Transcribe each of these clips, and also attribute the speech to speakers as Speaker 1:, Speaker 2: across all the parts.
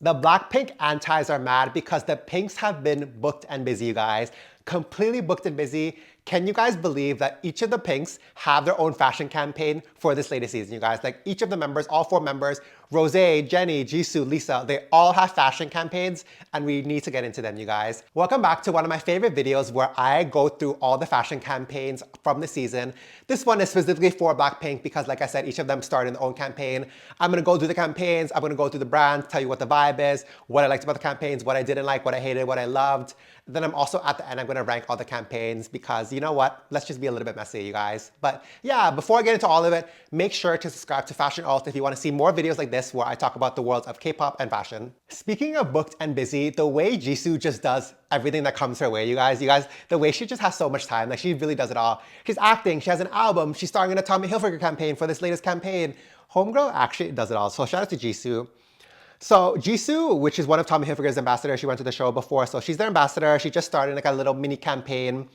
Speaker 1: The Blackpink antis are mad because the Pinks have been booked and busy, you guys. Completely booked and busy. Can you guys believe that each of the Pinks have their own fashion campaign for this latest season, you guys? Like each of the members, all four members, Rosé, Jennie, Jisoo, Lisa, they all have fashion campaigns and we need to get into them, you guys. Welcome back to one of my favorite videos where I go through all the fashion campaigns from the season. This one is specifically for Blackpink because like I said, each of them started their own campaign. I'm gonna go through the campaigns, I'm gonna go through the brands, tell you what the vibe is, what I liked about the campaigns, what I didn't like, what I hated, what I loved. Then I'm also at the end, I'm gonna rank all the campaigns because you know what? Let's just be a little bit messy, you guys. But yeah, before I get into all of it, make sure to subscribe to Fashion Alt if you wanna see more videos like this where I talk about the worlds of K-pop and fashion. Speaking of booked and busy, the way Jisoo just does everything that comes her way, you guys, the way she just has so much time, like she really does it all. She's acting, she has an album, she's starring in a Tommy Hilfiger campaign for this latest campaign. Homegirl actually does it all, so shout out to Jisoo. So Jisoo, which is one of Tommy Hilfiger's ambassadors, she went to the show before, so she's their ambassador. She just started like a little mini campaign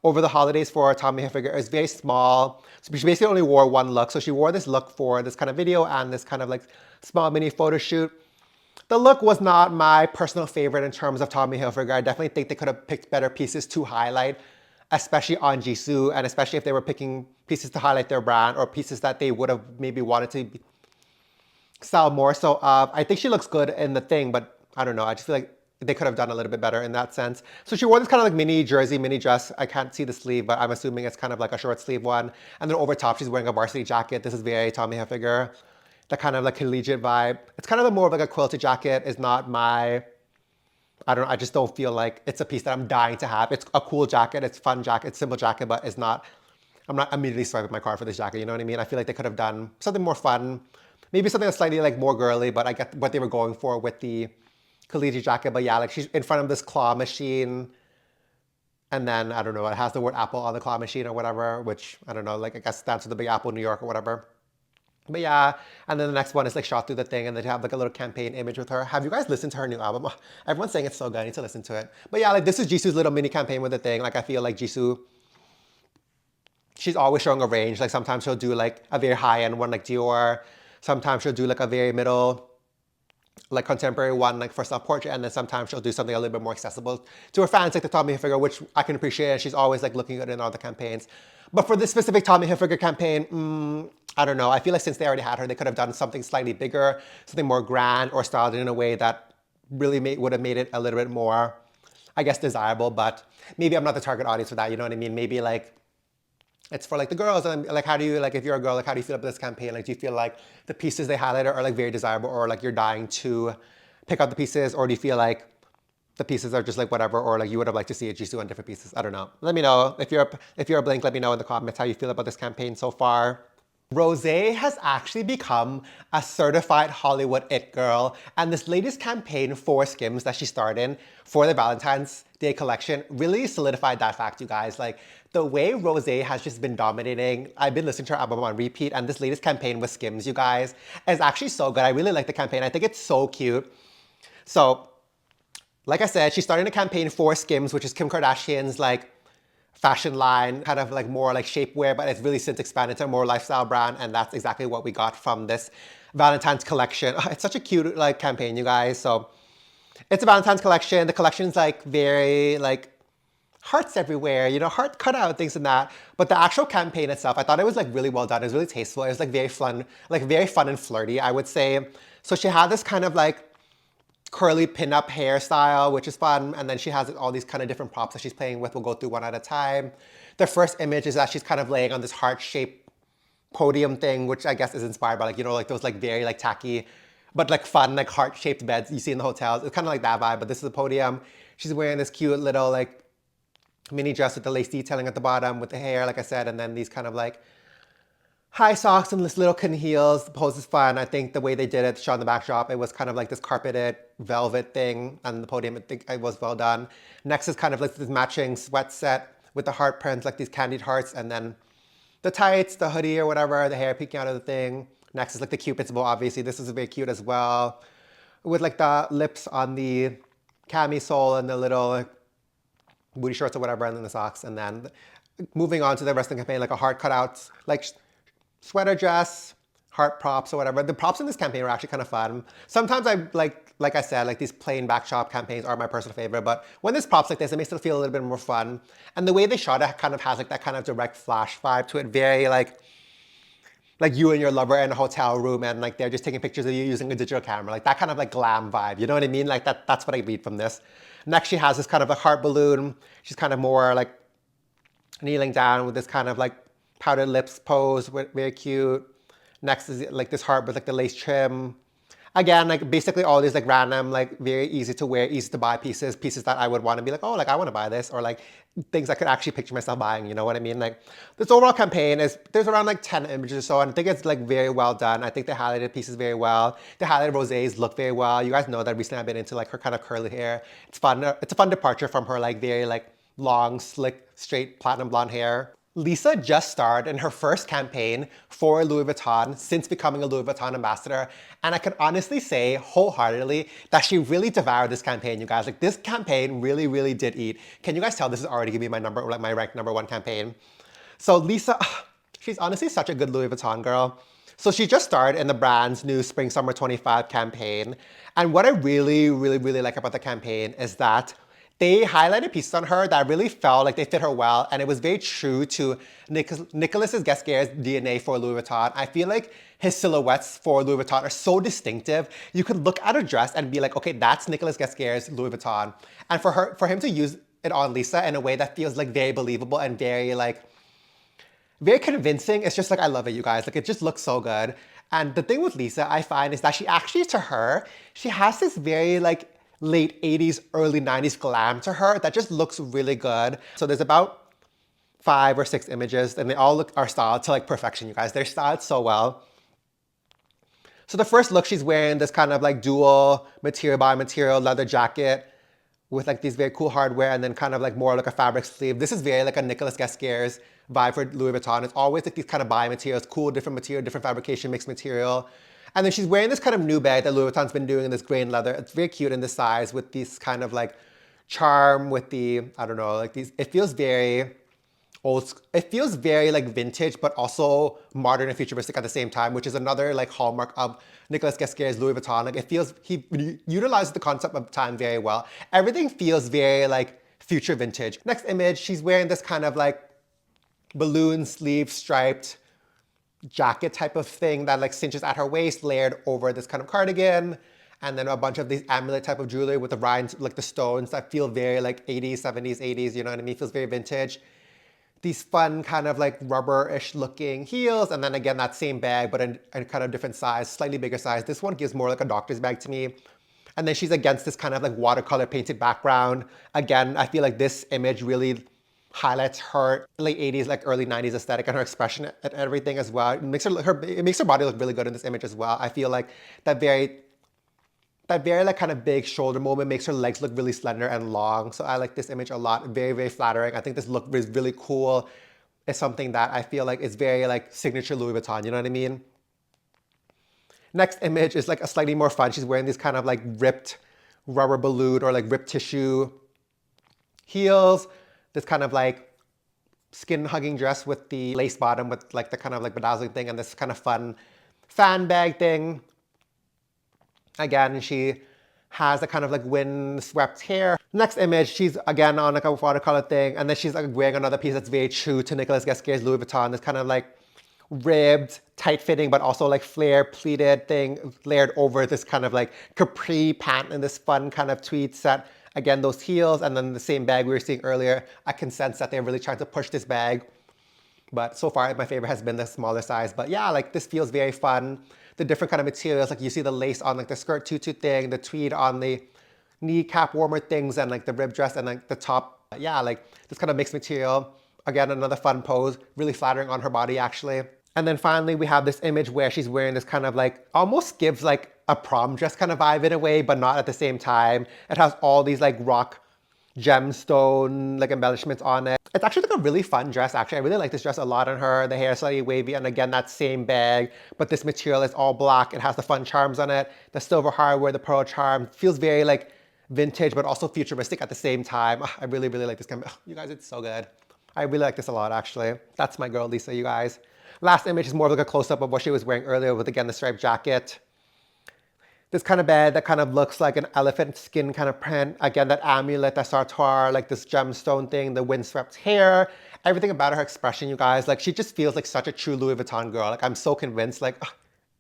Speaker 1: over the holidays for Tommy Hilfiger. It's very small. So she basically only wore one look. So she wore this look for this kind of video and this kind of like small mini photo shoot. The look was not my personal favorite in terms of Tommy Hilfiger. I definitely think they could have picked better pieces to highlight, especially on Jisoo, and especially if they were picking pieces to highlight their brand or pieces that they would have maybe wanted to sell more. So I think she looks good in the thing, but I don't know. I just feel like they could have done a little bit better in that sense. So she wore this kind of like mini jersey, mini dress. I can't see the sleeve, but I'm assuming it's kind of like a short sleeve one. And then over top, she's wearing a varsity jacket. This is very Tommy Hilfiger, the kind of like collegiate vibe. It's kind of more of like a quilted jacket. It's not my, I don't know, I just don't feel like it's a piece that I'm dying to have. It's a cool jacket, it's a fun jacket, it's a simple jacket, but it's not, I'm not immediately swiping my card for this jacket, you know what I mean? I feel like they could have done something more fun. Maybe something that's slightly like more girly, but I get what they were going for with the collegiate jacket. But yeah, like she's in front of this claw machine. And then, I don't know, it has the word Apple on the claw machine or whatever, which, I don't know, like I guess stands for the Big Apple, New York or whatever. But yeah, and then the next one is like shot through the thing and they have like a little campaign image with her. Have you guys listened to her new album? Everyone's saying it's so good, I need to listen to it. But yeah, like this is Jisoo's little mini campaign with the thing. Like I feel like Jisoo, she's always showing a range. Like sometimes she'll do like a very high-end one like Dior. Sometimes she'll do like a very middle, like contemporary one, like for self-portrait, and then sometimes she'll do something a little bit more accessible to her fans, like the Tommy Hilfiger, which I can appreciate, and she's always like looking good in all the campaigns. But for this specific Tommy Hilfiger campaign, I don't know. I feel like since they already had her, they could have done something slightly bigger, something more grand, or styled it in a way that really would have made it a little bit more, I guess, desirable. But maybe I'm not the target audience for that, you know what I mean? Maybe like it's for like the girls, and like how do you, like if you're a girl, like how do you feel about this campaign? Like do you feel like the pieces they highlighted are like very desirable, or like you're dying to pick out the pieces, or do you feel like the pieces are just like whatever, or like you would have liked to see a Jisoo on different pieces? I don't know. Let me know if you're a Blink. Let me know in the comments how you feel about this campaign so far. Rosé has actually become a certified Hollywood it girl, and this latest campaign for Skims that she starred in for the Valentine's Day collection really solidified that fact, you guys. Like the way Rosé has just been dominating. I've been listening to her album on repeat, and this latest campaign with Skims, you guys, is actually so good. I really like the campaign. I think it's so cute. So, like I said, she's starting a campaign for Skims, which is Kim Kardashian's like fashion line, kind of like more like shapewear, but it's really since expanded to a more lifestyle brand, and that's exactly what we got from this Valentine's collection. It's such a cute like campaign, you guys. So it's a Valentine's collection. The collection's like very like hearts everywhere, you know, heart cutout things and that. But the actual campaign itself, I thought it was like really well done. It was really tasteful. It was like very fun and flirty, I would say. So she had this kind of like curly pin-up hairstyle, which is fun. And then she has all these kind of different props that she's playing with. We'll go through one at a time. The first image is that she's kind of laying on this heart-shaped podium thing, which I guess is inspired by like, you know, like those like very like tacky, but like fun, like heart-shaped beds you see in the hotels. It's kind of like that vibe, but this is a podium. She's wearing this cute little like mini dress with the lace detailing at the bottom with the hair, like I said, and then these kind of like high socks and this little kitten heels. The pose is fun. I think the way they did it, shot in the backdrop, it was kind of like this carpeted velvet thing, and the podium, I think it was well done. Next is kind of like this matching sweat set with the heart prints, like these candied hearts, and then the tights, the hoodie or whatever, the hair peeking out of the thing. Next is like the Cupid's bow, obviously. This is very cute as well, with like the lips on the camisole and the little like, booty shorts or whatever, and then the socks. And then moving on to the rest of the campaign, like a heart cutout, like sweater dress, heart props or whatever. The props in this campaign were actually kind of fun. Sometimes I like I said, like these plain backshot campaigns are my personal favorite, but when there's props like this, it makes it feel a little bit more fun. And the way they shot it kind of has like that kind of direct flash vibe to it, very like you and your lover in a hotel room and like they're just taking pictures of you using a digital camera, like that kind of like glam vibe. You know what I mean? Like that's what I read from this. Next, she has this kind of a heart balloon. She's kind of more like kneeling down with this kind of like powdered lips pose, very cute. Next is like this heart with like the lace trim. Again, like basically all these like random, like very easy to wear, easy to buy pieces that I would want to be like, oh, like I want to buy this, or like things I could actually picture myself buying, you know what I mean? Like this overall campaign there's around like 10 images or so, and I think it's like very well done. I think they highlighted pieces very well. They highlighted Rosé's look very well. You guys know that recently I've been into like her kind of curly hair. It's fun. It's a fun departure from her like very like long, slick, straight platinum blonde hair. Lisa just starred in her first campaign for Louis Vuitton since becoming a Louis Vuitton ambassador. And I can honestly say wholeheartedly that she really devoured this campaign, you guys. Like this campaign really, really did eat. Can you guys tell this is already gonna be my ranked #1 campaign? So Lisa, she's honestly such a good Louis Vuitton girl. So she just starred in the brand's new Spring Summer 25 campaign. And what I really, really, really like about the campaign is that they highlighted pieces on her that really felt like they fit her well, and it was very true to Nicolas Ghesquiere's DNA for Louis Vuitton. I feel like his silhouettes for Louis Vuitton are so distinctive. You could look at a dress and be like, okay, that's Nicolas Ghesquiere's Louis Vuitton. And for him to use it on Lisa in a way that feels like very believable and very convincing, it's just like, I love it, you guys. Like it just looks so good. And the thing with Lisa, I find, is that she actually, to her, she has this very like late 80s, early 90s glam to her that just looks really good. So there's about 5 or 6 images and they all are styled to like perfection, you guys. They're styled so well. So the first look, she's wearing this kind of like dual material by material leather jacket with like these very cool hardware and then kind of like more like a fabric sleeve. This is very like a Nicolas Ghesquiere's vibe for Louis Vuitton. It's always like these kind of bi-materials, cool, different material, different fabrication, mixed material. And then she's wearing this kind of new bag that Louis Vuitton's been doing in this grain leather. It's very cute in this size with these kind of like charm with the, I don't know, like these, it feels very old, it feels very like vintage, but also modern and futuristic at the same time, which is another like hallmark of Nicolas Ghesquiere's Louis Vuitton. Like it feels, he utilizes the concept of time very well. Everything feels very like future vintage. Next image, she's wearing this kind of like balloon sleeve striped jacket type of thing that like cinches at her waist, layered over this kind of cardigan, and then a bunch of these amulet type of jewelry with the rhinestones, like the stones that feel very like 80s, 70s, 80s, you know what I mean? Feels very vintage. These fun kind of like rubber-ish looking heels, and then again that same bag but in kind of different size, slightly bigger size. This one gives more like a doctor's bag to me. And then she's against this kind of like watercolor painted background. Again, I feel like this image really highlights her late 80s, like early 90s aesthetic and her expression and everything as well. It makes her body look really good in this image as well. I feel like that very like kind of big shoulder moment makes her legs look really slender and long. So I like this image a lot. Very, very flattering. I think this look is really cool. It's something that I feel like is very like signature Louis Vuitton, you know what I mean? Next image is like a slightly more fun. She's wearing these kind of like ripped rubber balloon or like ripped tissue heels. This kind of like skin hugging dress with the lace bottom with like the kind of like bedazzling thing and this kind of fun fan bag thing. Again, she has a kind of like wind swept hair. Next image, she's again on like a watercolor thing, and then she's like wearing another piece that's very true to Nicolas Ghesquiere's Louis Vuitton. This kind of like ribbed, tight fitting, but also like flare pleated thing layered over this kind of like capri pant and this fun kind of tweed set. Again, those heels and then the same bag we were seeing earlier. I can sense that they're really trying to push this bag. But so far, my favorite has been the smaller size. But yeah, like this feels very fun. The different kind of materials, like you see the lace on like the skirt tutu thing, the tweed on the kneecap warmer things, and like the rib dress and like the top. Yeah, like this kind of mixed material. Again, another fun pose, really flattering on her body actually. And then finally, we have this image where she's wearing this kind of like, almost gives like a prom dress kind of vibe in a way, but not at the same time. It has all these like rock gemstone like embellishments on it. It's actually like a really fun dress actually. I really like this dress a lot on her. The hair is slightly wavy and again that same bag, but this material is all black. It has the fun charms on it. The silver hardware, the pearl charm. Feels very like vintage but also futuristic at the same time. I really, really like this. You guys, it's so good. I really like this a lot actually. That's my girl Lisa, you guys. Last image is more of like a close-up of what she was wearing earlier with, again, the striped jacket. This kind of bed that kind of looks like an elephant skin kind of print. Again, that amulet, that sartor, like this gemstone thing, the windswept hair. Everything about her expression, you guys. Like, she just feels like such a true Louis Vuitton girl. Like, I'm so convinced. Like, ugh,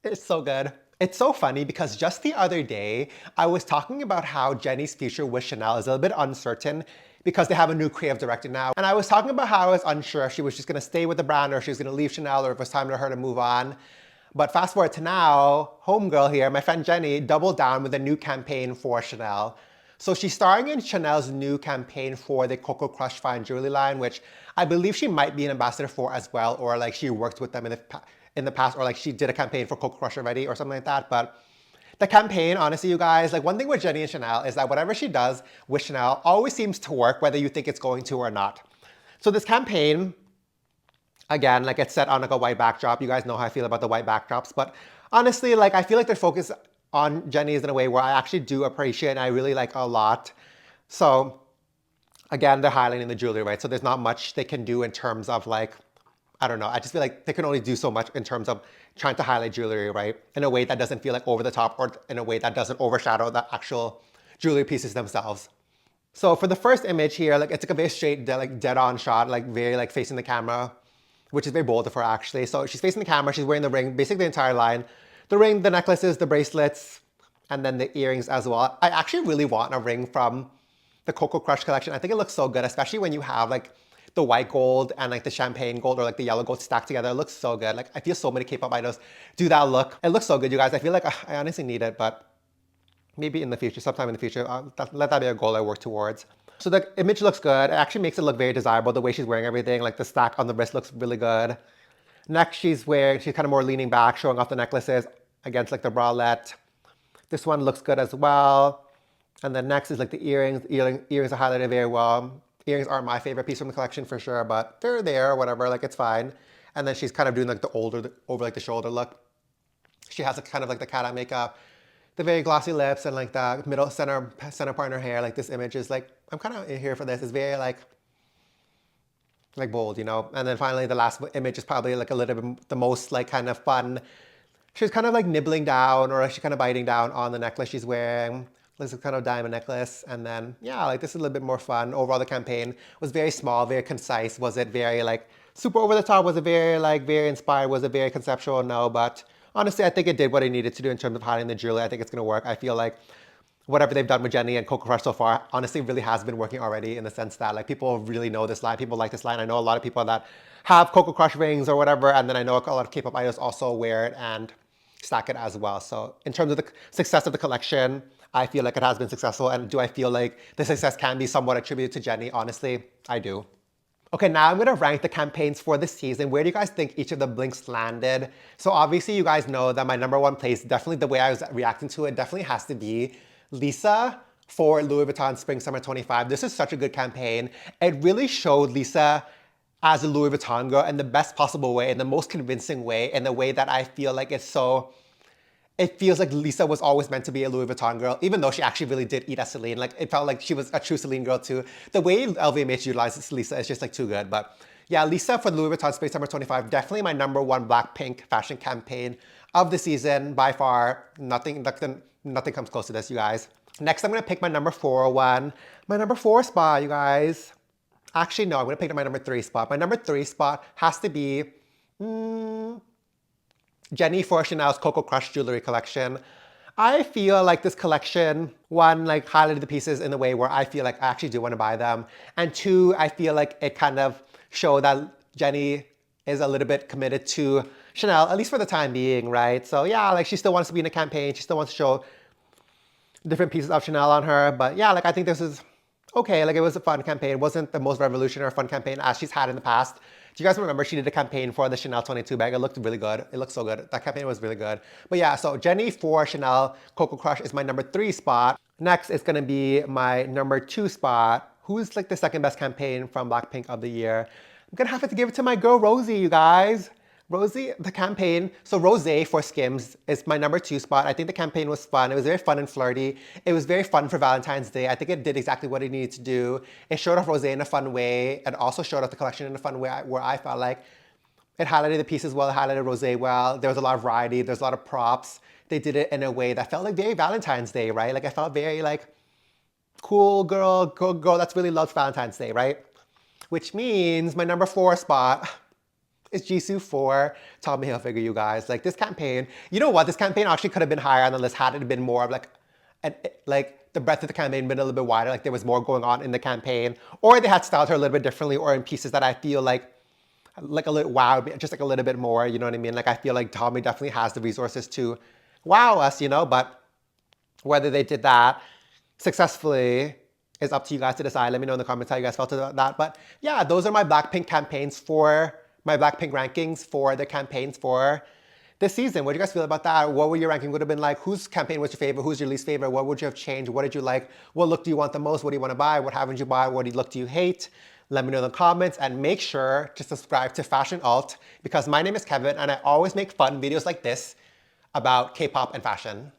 Speaker 1: it's so good. It's so funny because just the other day, I was talking about how Jennie's future with Chanel is a little bit uncertain because they have a new creative director now. And I was talking about how I was unsure if she was just gonna stay with the brand or if she was gonna leave Chanel or if it was time for her to move on. But fast forward to now, homegirl here, my friend Jennie, doubled down with a new campaign for Chanel. So she's starring in Chanel's new campaign for the Coco Crush fine jewelry line, which I believe she might be an ambassador for as well, or like she worked with them in the past, or like she did a campaign for Coco Crush already or something like that. But the campaign, honestly, you guys, like one thing with Jennie and Chanel is that whatever she does with Chanel always seems to work, whether you think it's going to or not. So this campaign, again, like it's set on like a white backdrop. You guys know how I feel about the white backdrops, but honestly, like I feel like they're focused on Jennie's in a way where I actually do appreciate and I really like a lot. So again, they're highlighting the jewelry, right? So there's not much they can do in terms of like, I don't know. I just feel like they can only do so much in terms of trying to highlight jewelry, right? In a way that doesn't feel like over the top or in a way that doesn't overshadow the actual jewelry pieces themselves. So for the first image here, like it's like a very straight, like dead on shot, like very like facing the camera, which is very bold of her actually. So she's facing the camera, she's wearing the ring, basically the entire line. The ring, the necklaces, the bracelets, and then the earrings as well. I actually really want a ring from the Coco Crush collection. I think it looks so good, especially when you have like the white gold and like the champagne gold or like the yellow gold stacked together. It looks so good. Like I feel so many K-pop idols do that look. It looks so good, you guys. I feel like I honestly need it, but maybe in the future, sometime in the future, let that be a goal I work towards. So the image looks good. It actually makes it look very desirable, the way she's wearing everything. Like the stack on the wrist looks really good. Next, she's kind of more leaning back, showing off the necklaces against like the bralette. This one looks good as well. And then next is like the earrings. Earrings are highlighted very well. Earrings aren't my favorite piece from the collection for sure, but they're there, whatever, like it's fine. And then she's kind of doing like the over like the shoulder look. She has a kind of like the cat eye makeup, the very glossy lips, and like the middle center part in her hair. Like this image is like, I'm kind of here for this. It's very like bold, you know? And then finally the last image is probably like a little bit the most like kind of fun. She's kind of like nibbling down or she's kind of biting down on the necklace she's wearing. This is kind of diamond necklace. And then, yeah, like this is a little bit more fun. Overall, the campaign was very small, very concise. Was it very like super over the top? Was it very like very inspired? Was it very conceptual? No, but honestly, I think it did what it needed to do in terms of hiding the jewelry. I think it's gonna work. I feel like whatever they've done with Jennie and Coco Crush so far, honestly, really has been working already in the sense that like people really know this line. People like this line. I know a lot of people that have Coco Crush rings or whatever. And then I know a lot of K-pop idols also wear it and stack it as well. So in terms of the success of the collection, I feel like it has been successful. And do I feel like the success can be somewhat attributed to Jennie? Honestly, I do. Okay, now I'm gonna rank the campaigns for this season. Where do you guys think each of the blinks landed? So obviously you guys know that my number one place, definitely the way I was reacting to it, definitely has to be Lisa for Louis Vuitton Spring Summer 25. This is such a good campaign. It really showed Lisa as a Louis Vuitton girl in the best possible way, in the most convincing way, in the way that I feel like it feels like Lisa was always meant to be a Louis Vuitton girl, even though she actually really did eat at Celine. Like, it felt like she was a true Celine girl too. The way LVMH utilizes Lisa is just like too good. But yeah, Lisa for Louis Vuitton Spring Summer 25, definitely my number one Blackpink fashion campaign of the season by far. Nothing comes close to this, you guys. Next, I'm gonna pick my number 4 one. My number 4 spot, you guys. Actually, no, I'm gonna pick my number 3 spot. My number 3 spot has to be, Jennie for Chanel's Coco Crush jewelry collection. I feel like this collection, one, like highlighted the pieces in a way where I feel like I actually do want to buy them. And two, I feel like it kind of showed that Jennie is a little bit committed to Chanel, at least for the time being, right? So yeah, like she still wants to be in a campaign. She still wants to show different pieces of Chanel on her. But yeah, like I think this is okay. Like it was a fun campaign. It wasn't the most revolutionary or fun campaign as she's had in the past. Do you guys remember she did a campaign for the Chanel 22 bag? It looked really good. It looked so good. That campaign was really good. But yeah, so Jennie for Chanel Coco Crush is my number 3 spot. Next is gonna be my number 2 spot. Who's like the second best campaign from Blackpink of the year? I'm gonna have to give it to my girl Rosé, you guys. Rosé, the campaign, so Rosé for Skims is my number 2 spot. I think the campaign was fun. It was very fun and flirty. It was very fun for Valentine's Day. I think it did exactly what it needed to do. It showed off Rosé in a fun way and also showed off the collection in a fun way where I felt like It highlighted the pieces well, it highlighted Rosé well. There was a lot of variety, there's a lot of props. They did it in a way that felt like very Valentine's Day, right? Like I felt very like, cool girl, that's really loves Valentine's Day, right? Which means my number 4 spot is Jisoo for Tommy Hilfiger, you guys. Like this campaign, you know what? This campaign actually could have been higher on the list had it been more of like the breadth of the campaign been a little bit wider, like there was more going on in the campaign, or they had styled her a little bit differently, or in pieces that I feel like a little wow, just like a little bit more, you know what I mean? Like I feel like Tommy definitely has the resources to wow us, you know, but whether they did that successfully is up to you guys to decide. Let me know in the comments how you guys felt about that. But yeah, those are my Blackpink campaigns for my Blackpink rankings for the campaigns for this season. What do you guys feel about that? What would your ranking would have been like? Whose campaign was your favorite? Who's your least favorite? What would you have changed? What did you like? What look do you want the most? What do you want to buy? What haven't you buy? What look do you hate? Let me know in the comments and make sure to subscribe to Fashion Alt because my name is Kevin and I always make fun videos like this about K-pop and fashion.